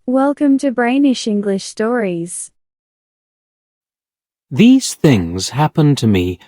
Welcome to Brainish English Stories. These things happened to me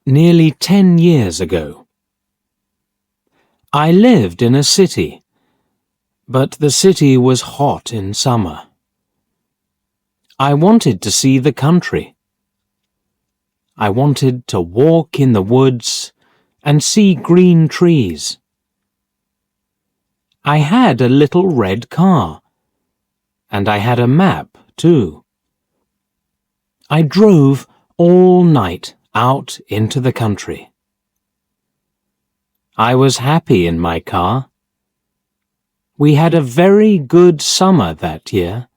nearly 10 years ago. I lived in a city, but the city was hot in summer. I wanted to see the country. I wanted to walk in the woods and see green trees. I had a little red car, and I had a map too. I drove all night out into the country. I was happy in my car. We had a very good summer that year.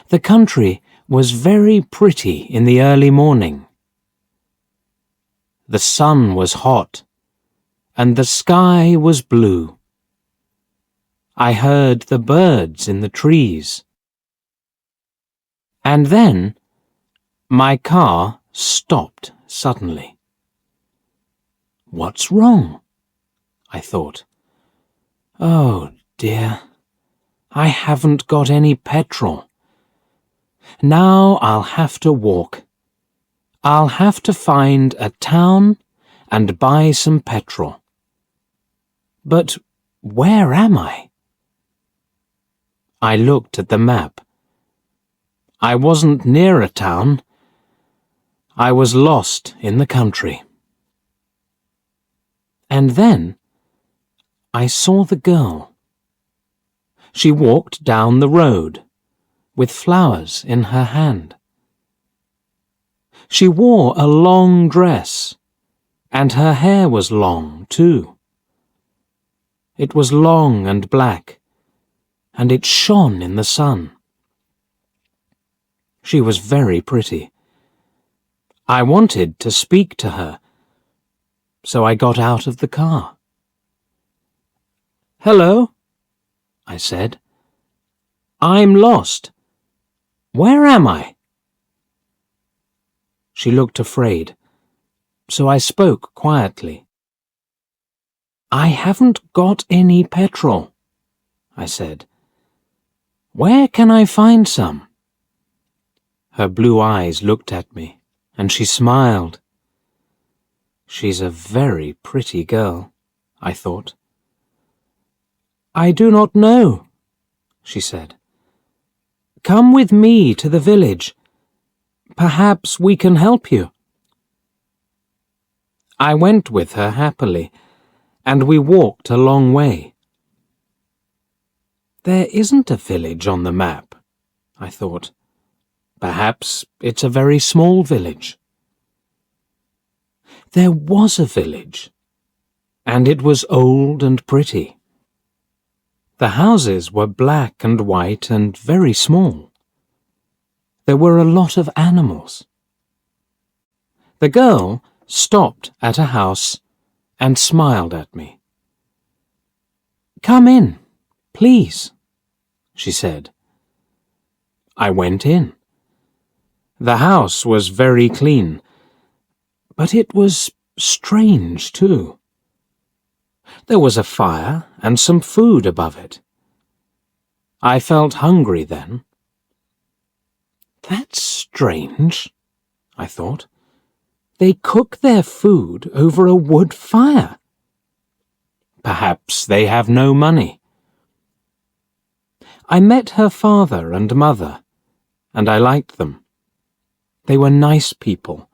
The country was very pretty in the early morning. The sun was hot, and the sky was blue. I heard the birds in the trees. And then my car stopped suddenly. What's wrong? I thought. Oh dear, I haven't got any petrol. Now I'll have to walk. I'll have to find a town and buy some petrol. But where am I? I looked at the map. I wasn't near a town. I was lost in the country. And then I saw the girl. She walked down the road with flowers in her hand. She wore a long dress, and her hair was long too. It was long and black, and it shone in the sun. She was very pretty. I wanted to speak to her, so I got out of the car. "Hello," I said. "I'm lost. Where am I?" She looked afraid, so I spoke quietly. "I haven't got any petrol," I said. "Where can I find some?" Her blue eyes looked at me, and she smiled. She's a very pretty girl, I thought. "I do not know," she said. "Come with me to the village. Perhaps we can help you." I went with her happily, and we walked a long way. There isn't a village on the map, I thought. Perhaps it's a very small village. There was a village, and it was old and pretty. The houses were black and white and very small. There were a lot of animals. The girl stopped at a house and smiled at me. "Come in, please," she said. I went in. The house was very clean, but it was strange too. There was a fire and some food above it. I felt hungry then. That's strange, I thought. They cook their food over a wood fire. Perhaps they have no money. I met her father and mother, and I liked them. They were nice people,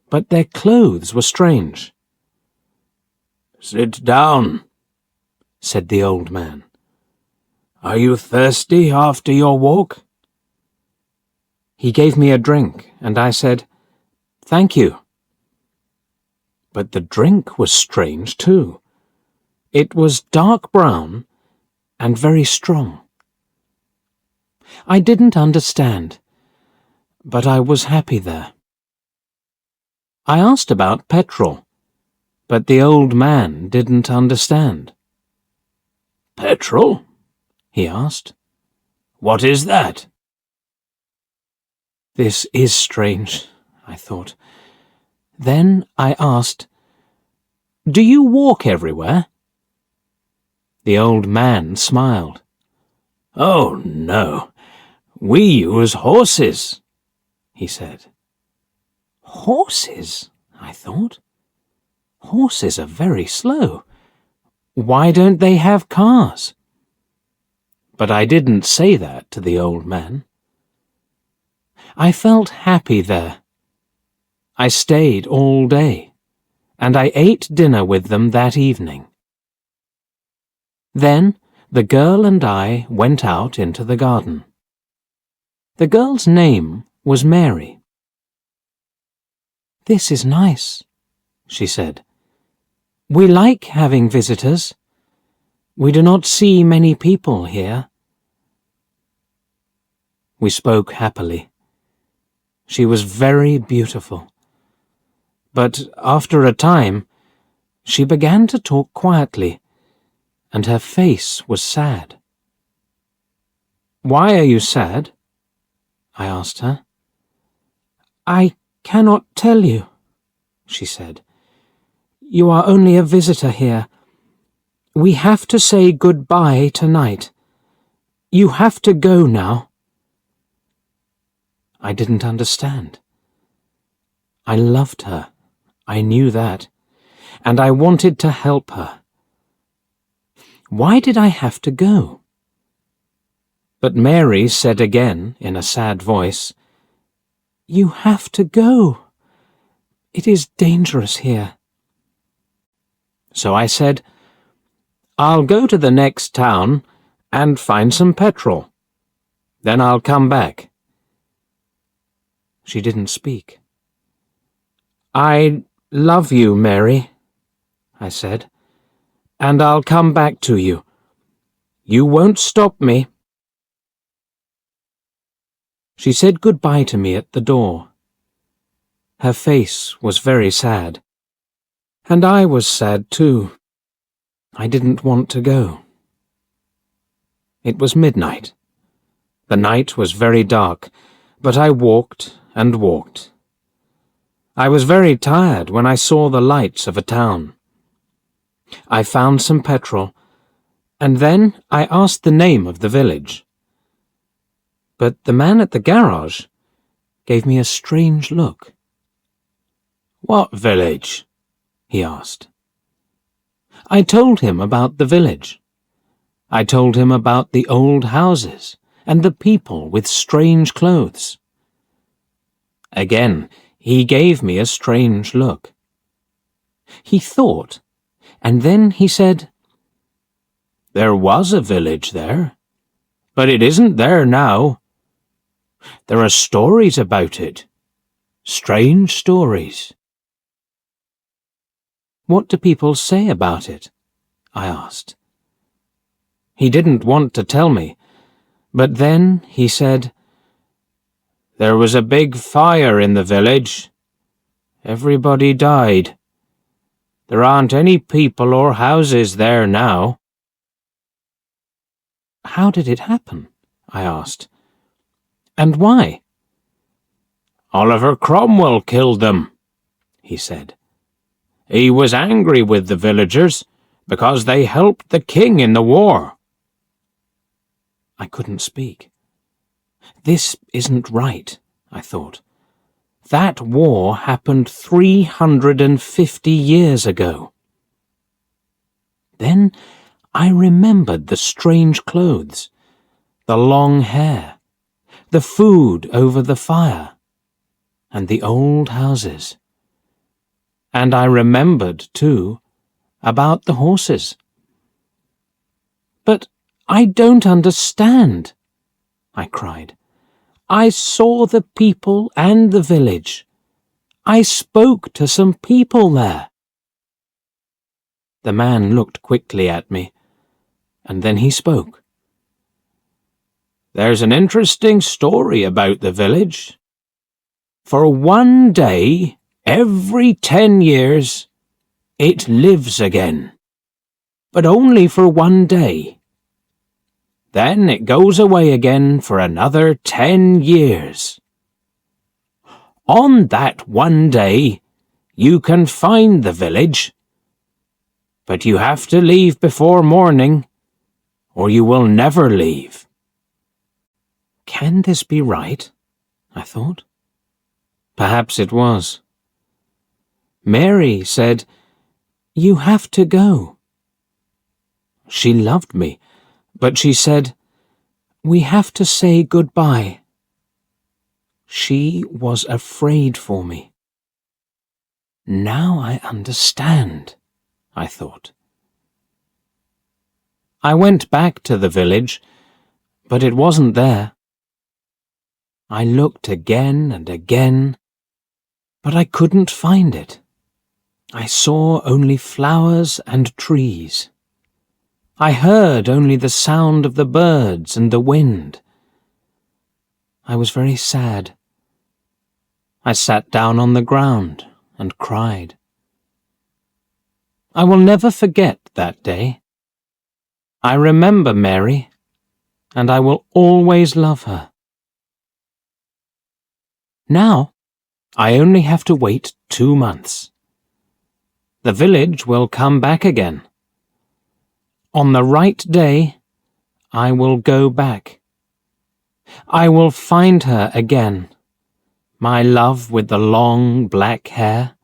but their clothes were strange. "Sit down," said the old man. "Are you thirsty after your walk?" He gave me a drink, and I said, "Thank you." But the drink was strange too. It was dark brown and very strong. I didn't understand, but I was happy there. I asked about petrol, but the old man didn't understand. "Petrol?" he asked. "What is that?" This is strange, I thought. Then I asked, "Do you walk everywhere?" The old man smiled. "Oh, no. We use horses," he said. Horses? I thought. Horses are very slow. Why don't they have cars? But I didn't say that to the old man. I felt happy there. I stayed all day, and I ate dinner with them that evening. Then the girl and I went out into the garden. The girl's name was Mary. "This is nice," she said. "We like having visitors. We do not see many people here." We spoke happily. She was very beautiful. But after a time, she began to talk quietly, and her face was sad. "Why are you sad?" I asked her. "I cannot tell you," she said. "You are only a visitor here. We have to say goodbye tonight. You have to go now." I didn't understand. I loved her, I knew that, and I wanted to help her. Why did I have to go? But Mary said again in a sad voice, "You have to go. It is dangerous here." So I said, "I'll go to the next town and find some petrol. Then I'll come back." She didn't speak. "I love you, Mary," I said, "and I'll come back to you. You won't stop me." She said goodbye to me at the door. Her face was very sad, and I was sad too. I didn't want to go. It was midnight. The night was very dark, but I walked and walked. I was very tired when I saw the lights of a town. I found some petrol, and then I asked the name of the village. But the man at the garage gave me a strange look. "What village?" he asked. I told him about the village. I told him about the old houses and the people with strange clothes. Again, he gave me a strange look. He thought, and then he said, "There was a village there, but it isn't there now. There are stories about it, strange stories." "What do people say about it?" I asked. He didn't want to tell me, but then he said, "There was a big fire in the village. Everybody died. There aren't any people or houses there now." "How did it happen?" I asked. "And why?" "Oliver Cromwell killed them," he said. "He was angry with the villagers because they helped the king in the war." I couldn't speak. This isn't right, I thought. That war happened 350 years ago. Then I remembered the strange clothes, the long hair, the food over the fire, and the old houses. And I remembered, too, about the horses. "But I don't understand," I cried. "I saw the people and the village. I spoke to some people there." The man looked quickly at me, and then he spoke. "There's an interesting story about the village. For one day, every 10 years, it lives again. But only for one day. Then it goes away again for another 10 years. On that one day, you can find the village, but you have to leave before morning, or you will never leave." Can this be right? I thought. Perhaps it was. Mary said, "You have to go." She loved me, but she said, "We have to say goodbye." She was afraid for me. Now I understand, I thought. I went back to the village, but it wasn't there. I looked again and again, but I couldn't find it. I saw only flowers and trees. I heard only the sound of the birds and the wind. I was very sad. I sat down on the ground and cried. I will never forget that day. I remember Mary, and I will always love her. Now, I only have to wait 2 months. The village will come back again. On the right day, I will go back. I will find her again, my love with the long black hair.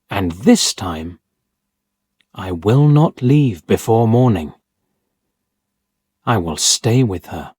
And this time, I will not leave before morning. I will stay with her.